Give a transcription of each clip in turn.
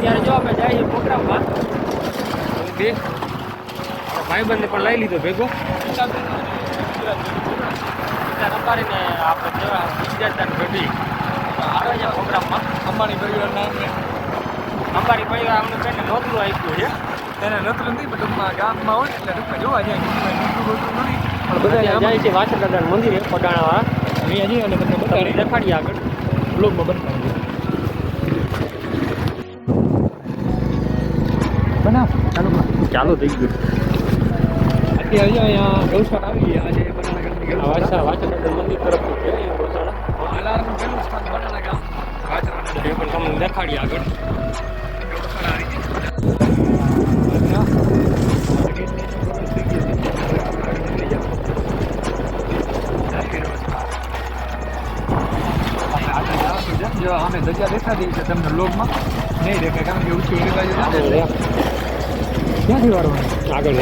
અત્યારે જો આપણે જઈએ પ્રોગ્રામમાં બે ભાઈબંધને પણ લઈ લીધો ભેગો અંબાણીને આપણે જેવા વિદ્યાર્થીને ભેગી આવે છે પ્રોગ્રામમાં અંબાણી પરિવારના અંબાણી પરિવાર અમને પેને નોતરું આપ્યું છે એને નોતરું નથી ટૂંકમાં ગામમાં હોય એટલે ટૂંકમાં જોવા જાય બધા જાય છે વાછર દાદાનું મંદિર પડાણાવાળા અહીંયા જઈએ અને તમને બતાવી દેખાડીએ આગળ બ્લોગમાં બતાવીએ બનાવ ચાલુ થઈ ગયું અત્યારે અહીંયા ગૌશાળા આવી ગયા આજે વાછર મંદિર તરફથી છે ગૌશાળા અલારનું પહેલું સ્થાન બનાના ગામ વાછર એ પણ તમને દેખાડીએ આગળ જો અમે ધજા દેખાડી છે તમને લોગમાં નહીં દેખાય કારણ કે ઊંચી ઓલી બાજુ ક્યાંથી વાળવાનું આગળ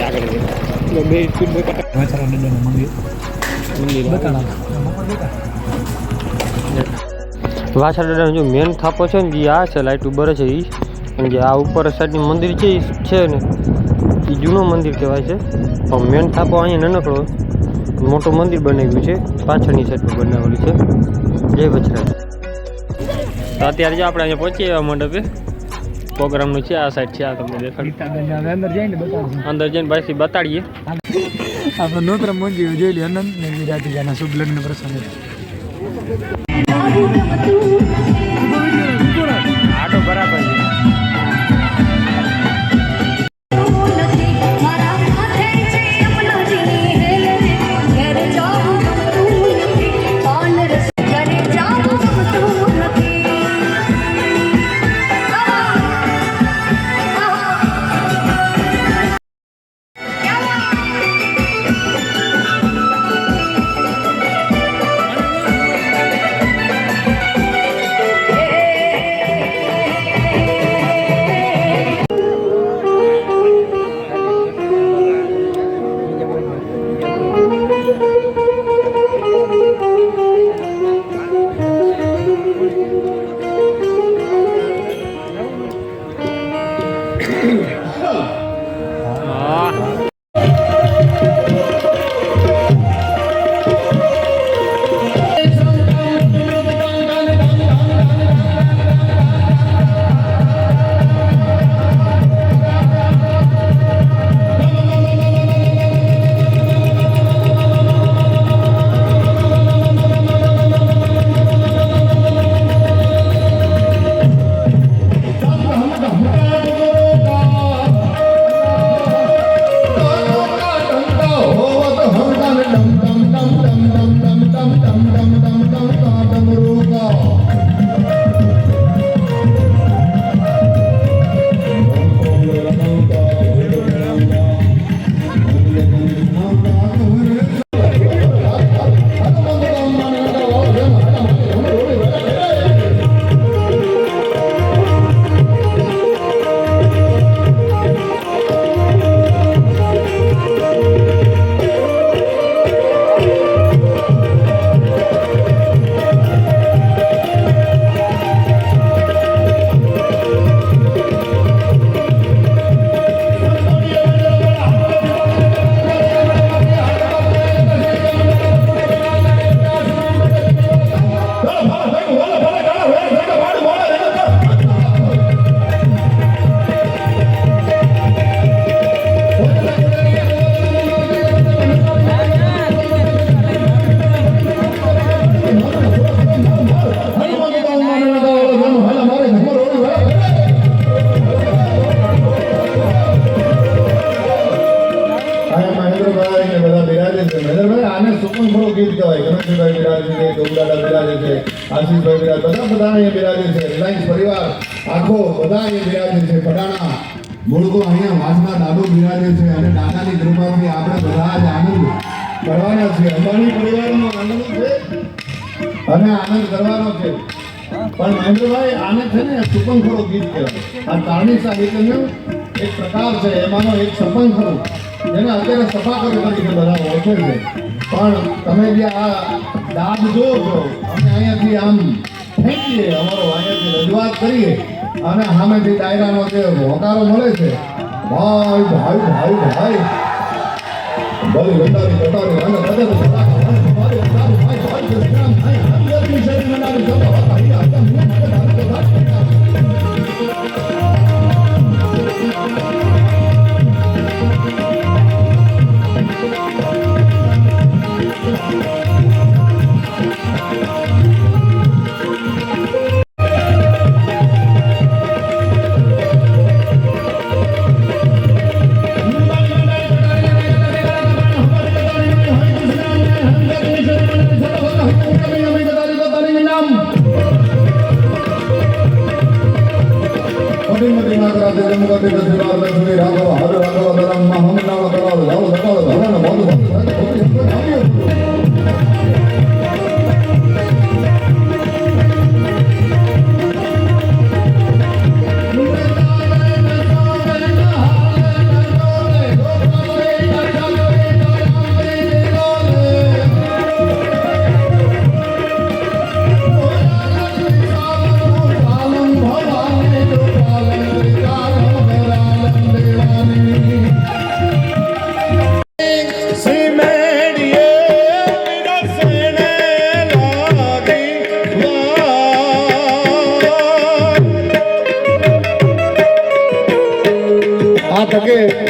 બે સ્પીડ વાછરા દાદાનું મંદિર વાછરા દાદાનો જો મેન થાપો છે ને જે આ છે લાઈટ ઉપર છે એ અને જે આ ઉપર સાઈડનું મંદિર છે ને એ જૂનું મંદિર કહેવાય છે પણ મેન થાપો અહીંયા નાનકડો મોટું મંદિર બનાવ્યું છે પાછળની સાઈડ પર બનાવેલું છે જય વછરા તો અત્યારે જો આપણે અહીંયા પહોંચીએ એવા મંડપે પ્રોગ્રામનું છે આ સાઈડ છે આ તમને દેખાડી અંદર જઈને ભાઈ બતાડીએ આપણે નોતરા મંદિર જોઈ લઈએ અનંત ને વિરાજીના શુભ લગ્ન પ્રસંગ આટો બરાબર છે ગીત કહેવાય ગણેશભાઈ બિરાજે છે, ગૌદાદા બિરાજે છે, આશીષભાઈ બિરાજે, બધા અહીંયા બિરાજે છે. રિલાયન્સ પરિવાર આખો બધા અહીંયા બિરાજે છે. પડાણા મૂળકો અહીંયા વાસના દાદો બિરાજે છે અને દાદાની કૃપાથી આપણે બધા જ આનંદ કરવાના છે. અંબાણી પરિવારનો આનંદ છે અને આનંદ કરવાનો છે. પણ મહેન્દ્રભાઈ આને છે ને સુપંખરો ગીત કહેવાય. આ તારણી સાહિત્યનો એક પ્રકાર છે, એમાંનો એક સપંખરો જેને અત્યારે સફાકર તરીકે બધા ઓળખે છે. પણ તમે જે આ દાદ જો છો, અમે અહીંયાથી આમ ફેંકીએ, અમારો અહીંયાથી રજૂઆત કરીએ અને સામેથી ડાયરાનો જે હોકારો મળે છે ભાઈ ભાઈ ભાઈ ભાઈ ભલે ગંડારી ગટારી અને કદે તો ભાઈ ભાઈ કૃષ્ણ ભાઈ હરિયતની શરીર મનાવી જતો ભાઈ આજા મને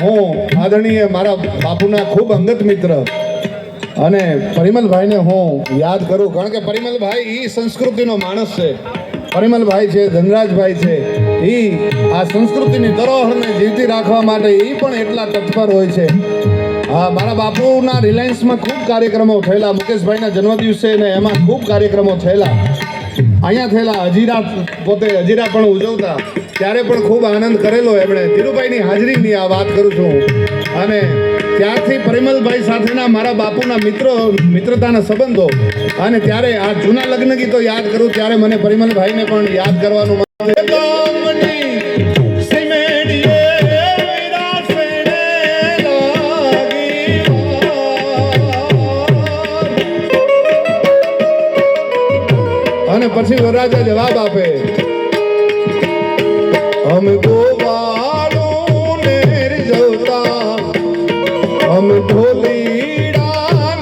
હું આદરણીય મારા બાપુના ખૂબ અંગત મિત્ર અને પરિમલભાઈને હું યાદ કરું, કારણ કે પરિમલભાઈ એ સંસ્કૃતિનો માણસ છે. પરિમલભાઈ છે, ધનરાજભાઈ છે, એ આ સંસ્કૃતિની ધરોહરને જીવતી રાખવા માટે એ પણ એટલા તત્પર હોય છે. હા, મારા બાપુના રિલાયન્સમાં ખૂબ કાર્યક્રમો થયેલા, મુકેશભાઈના જન્મદિવસે ને એમાં ખૂબ કાર્યક્રમો થયેલા, અહીંયા થયેલા. હજીરા પોતે હજીરા પણ ઉજવતા, ત્યારે પણ ખૂબ આનંદ કરેલો એમણે. ધીરુભાઈની હાજરીની આ વાત કરું છું. અને ત્યારથી પરિમલભાઈ સાથેના મારા બાપુના મિત્રતાના સંબંધો, અને ત્યારે આ જૂના લગ્ન ગીતો યાદ કરું ત્યારે મને પરિમલભાઈને પણ યાદ કરવાનું મન અને પછી વરરાજા જવાબ આપે, हम गोवालों ने रिझवता, हम ढोलीड़ा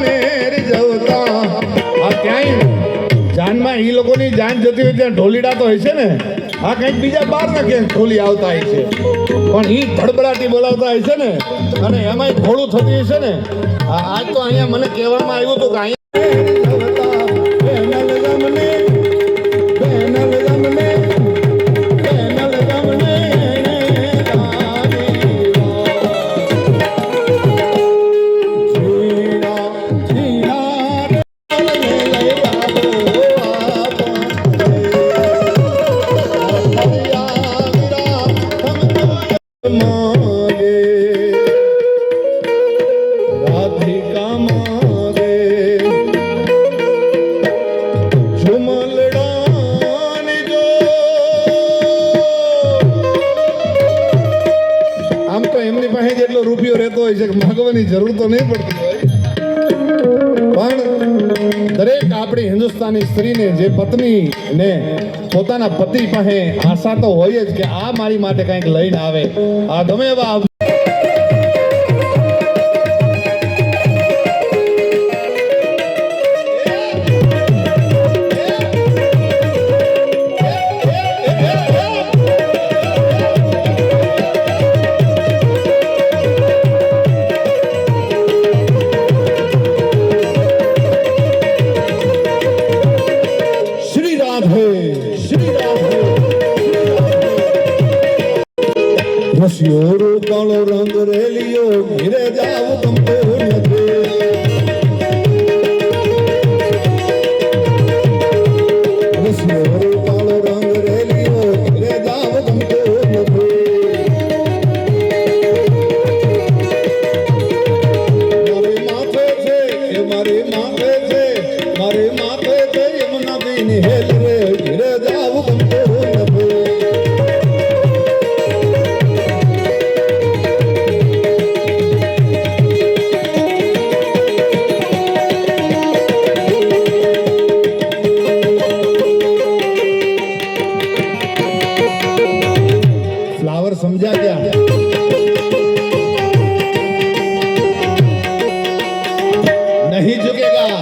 ने रिझवता. આ ક્યાંય જાનમાં એ લોકોની જાન જતી હોય ત્યાં ઢોલીડા તો હશે ને. આ કંઈક બીજા બહાર ના ક્યાંક ઢોલી આવતા હોય છે, પણ એ ધડબડાટી બોલાવતા હશે ને, અને એમાંય ઘોડું થતી હશે ને. આજ તો અહીંયા મને કહેવામાં આવ્યું હતું કે અહીંયા માગવાની જરૂર તો નહીં પડતી હોય, પણ દરેક આપણી હિન્દુસ્તાની સ્ત્રીને, જે પત્ની ને પોતાના પતિ પાસે આશા તો હોય જ કે આ મારી માટે કંઈક લઈને આવે. આ ગમે એવા રસિયો કાળો રંગ રેલિયો ઘીરે જાવ તમતો નથી. રસિયો કાળો રંગ રેલિયો ઘીરે જાવ તમતો નથી. મારી માથે છે એ મારી માથે છે, મારી માથે છે યમુના દીની હેલ રે ઘીરે જાવ તમતો નથી. સમજ્યા ક્યાં? નહીં ઝુકેગા.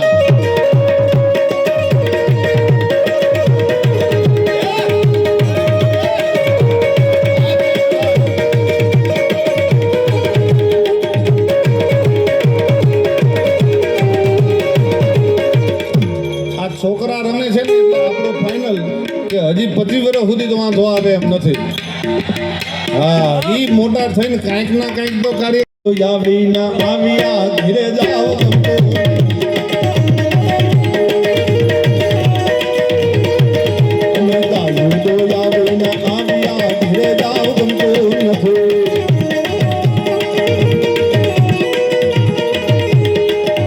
આ છોકરા રમે છે ને એટલે આપણું ફાઇનલ કે હજી 25 વર્ષ સુધી તો વાંધો આવે એમ નથી. હા, ઈ મોટા થઈને કાંઈક ના કાંઈક તો કાર્ય આવીના આવ્યા ઘરે જાઓ ગમતો. અમે ગાયું તો આવીના આવ્યા ઘરે જાઓ ગમતો નથી.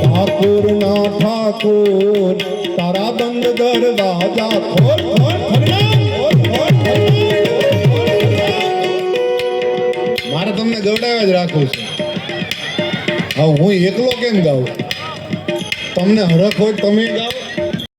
ઠાકોર ના ઠાકોર તારા બંધ દરવાજા ખોલ ખોલ મારે તમને ગવડાવ્યા જ રાખવું છે. હવે હું એકલો કેમ ગાઉં? તમને હરખ હોય તમે ગાઓ.